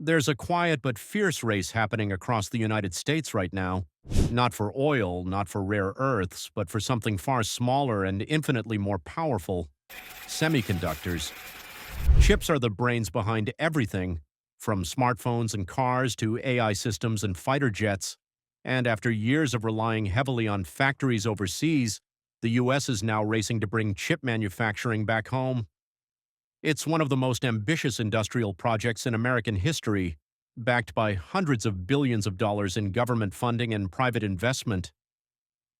There's a quiet but fierce race happening across the United States right now. Not for oil, not for rare earths, but for something far smaller and infinitely more powerful: semiconductors. Chips are the brains behind everything, from smartphones and cars to AI systems and fighter jets. And after years of relying heavily on factories overseas, the US is now racing to bring chip manufacturing back home. It's one of the most ambitious industrial projects in American history, backed by hundreds of billions of dollars in government funding and private investment.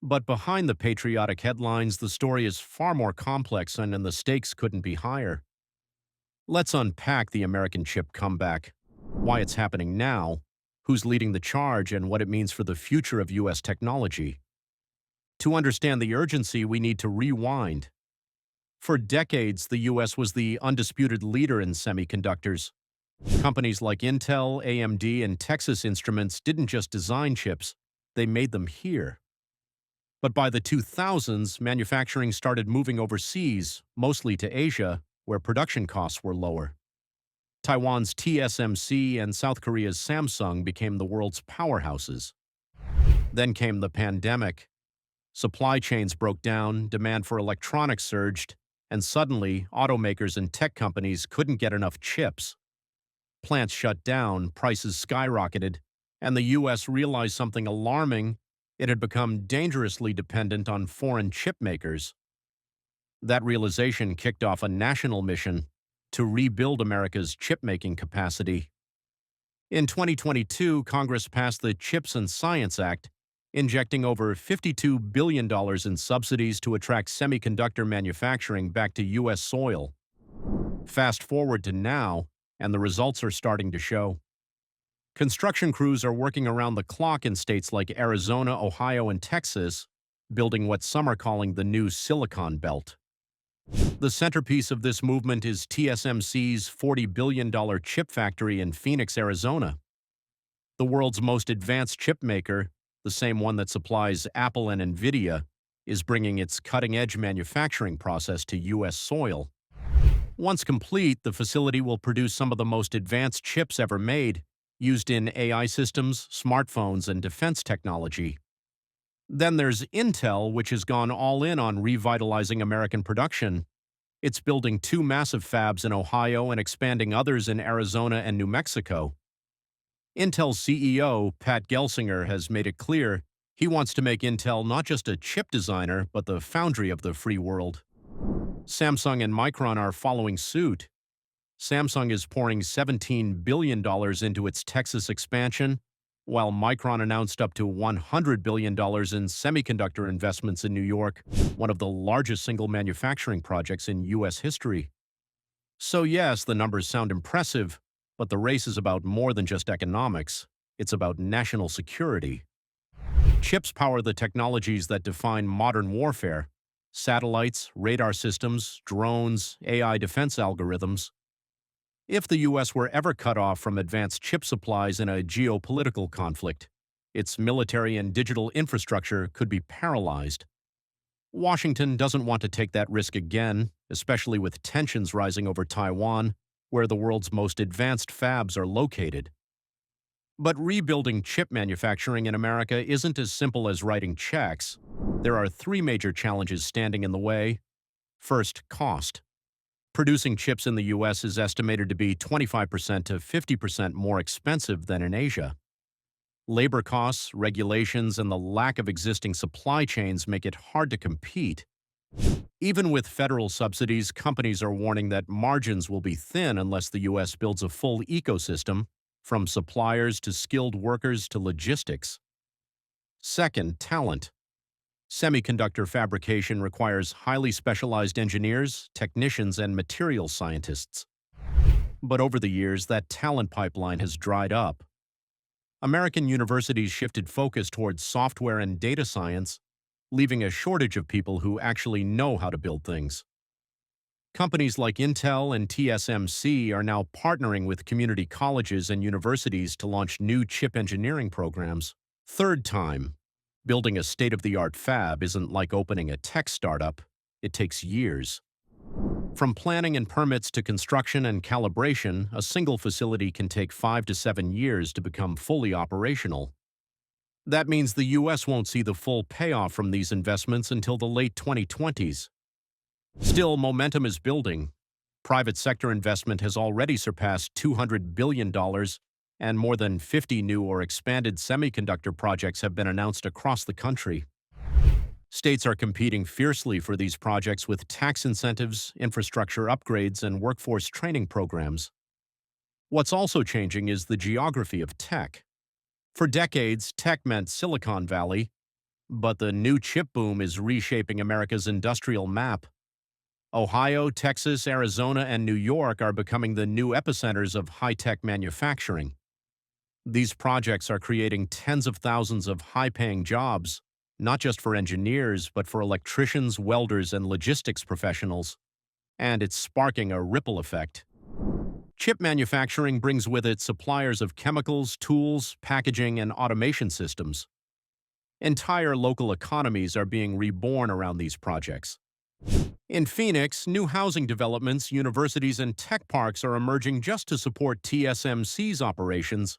But behind the patriotic headlines, the story is far more complex and the stakes couldn't be higher. Let's unpack the American chip comeback, why it's happening now, who's leading the charge, and what it means for the future of US technology. To understand the urgency, we need to rewind. For decades, the US was the undisputed leader in semiconductors. Companies like Intel, AMD, and Texas Instruments didn't just design chips, they made them here. But by the 2000s, manufacturing started moving overseas, mostly to Asia, where production costs were lower. Taiwan's TSMC and South Korea's Samsung became the world's powerhouses. Then came the pandemic. Supply chains broke down, demand for electronics surged, and suddenly, automakers and tech companies couldn't get enough chips. Plants shut down, prices skyrocketed, and the US realized something alarming: it had become dangerously dependent on foreign chip makers. That realization kicked off a national mission to rebuild America's chip-making capacity. In 2022, Congress passed the CHIPS and Science Act, injecting over $52 billion in subsidies to attract semiconductor manufacturing back to U.S. soil. Fast forward to now, and the results are starting to show. Construction crews are working around the clock in states like Arizona, Ohio, and Texas, building what some are calling the new Silicon Belt. The centerpiece of this movement is TSMC's $40 billion chip factory in Phoenix, Arizona. The world's most advanced chip maker, the same one that supplies Apple and Nvidia, is bringing its cutting-edge manufacturing process to U.S. soil. Once complete, the facility will produce some of the most advanced chips ever made, used in AI systems, smartphones, and defense technology. Then there's Intel, which has gone all in on revitalizing American production. It's building 2 massive fabs in Ohio and expanding others in Arizona and New Mexico. Intel's CEO, Pat Gelsinger, has made it clear he wants to make Intel not just a chip designer, but the foundry of the free world. Samsung and Micron are following suit. Samsung is pouring $17 billion into its Texas expansion, while Micron announced up to $100 billion in semiconductor investments in New York, one of the largest single manufacturing projects in U.S. history. So yes, the numbers sound impressive, but the race is about more than just economics. It's about national security. Chips power the technologies that define modern warfare: satellites, radar systems, drones, AI defense algorithms. If the U.S. were ever cut off from advanced chip supplies in a geopolitical conflict, its military and digital infrastructure could be paralyzed. Washington doesn't want to take that risk again, especially with tensions rising over Taiwan, where the world's most advanced fabs are located. But rebuilding chip manufacturing in America isn't as simple as writing checks. There are 3 major challenges standing in the way. First, cost. Producing chips in the U.S. is estimated to be 25% to 50% more expensive than in Asia. Labor costs, regulations, and the lack of existing supply chains make it hard to compete. Even with federal subsidies, companies are warning that margins will be thin unless the U.S. builds a full ecosystem, from suppliers to skilled workers to logistics. Second, talent. Semiconductor fabrication requires highly specialized engineers, technicians, and materials scientists. But over the years, that talent pipeline has dried up. American universities shifted focus towards software and data science, leaving a shortage of people who actually know how to build things. Companies like Intel and TSMC are now partnering with community colleges and universities to launch new chip engineering programs. Third time, building a state-of-the-art fab isn't like opening a tech startup. It takes years. From planning and permits to construction and calibration, a single facility can take 5 to 7 years to become fully operational. That means the U.S. won't see the full payoff from these investments until the late 2020s. Still, momentum is building. Private sector investment has already surpassed $200 billion, and more than 50 new or expanded semiconductor projects have been announced across the country. States are competing fiercely for these projects with tax incentives, infrastructure upgrades, and workforce training programs. What's also changing is the geography of tech. For decades, tech meant Silicon Valley, but the new chip boom is reshaping America's industrial map. Ohio, Texas, Arizona, and New York are becoming the new epicenters of high-tech manufacturing. These projects are creating tens of thousands of high-paying jobs, not just for engineers, but for electricians, welders, and logistics professionals. And it's sparking a ripple effect. Chip manufacturing brings with it suppliers of chemicals, tools, packaging, and automation systems. Entire local economies are being reborn around these projects. In Phoenix, new housing developments, universities, and tech parks are emerging just to support TSMC's operations.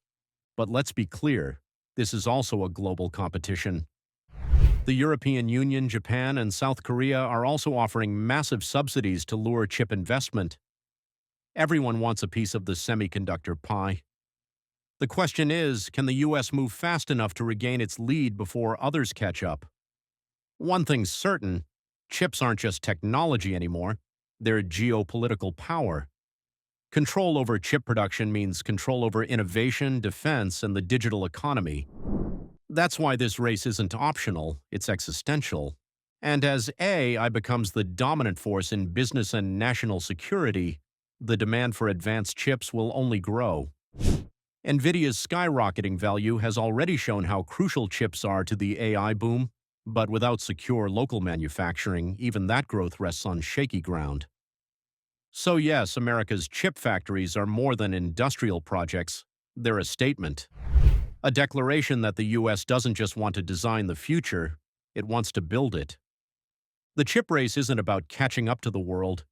But let's be clear, this is also a global competition. The European Union, Japan, and South Korea are also offering massive subsidies to lure chip investment. Everyone wants a piece of the semiconductor pie. The question is, can the U.S. move fast enough to regain its lead before others catch up? One thing's certain, chips aren't just technology anymore, they're geopolitical power. Control over chip production means control over innovation, defense, and the digital economy. That's why this race isn't optional, it's existential. And as AI becomes the dominant force in business and national security, the demand for advanced chips will only grow. NVIDIA's skyrocketing value has already shown how crucial chips are to the AI boom, but without secure local manufacturing, even that growth rests on shaky ground. So yes, America's chip factories are more than industrial projects, they're a statement. A declaration that the U.S. doesn't just want to design the future, it wants to build it. The chip race isn't about catching up to the world.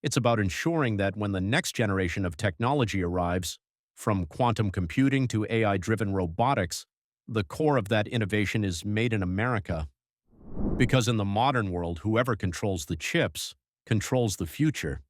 It's about ensuring that when the next generation of technology arrives, from quantum computing to AI-driven robotics, the core of that innovation is made in America. Because in the modern world, whoever controls the chips controls the future.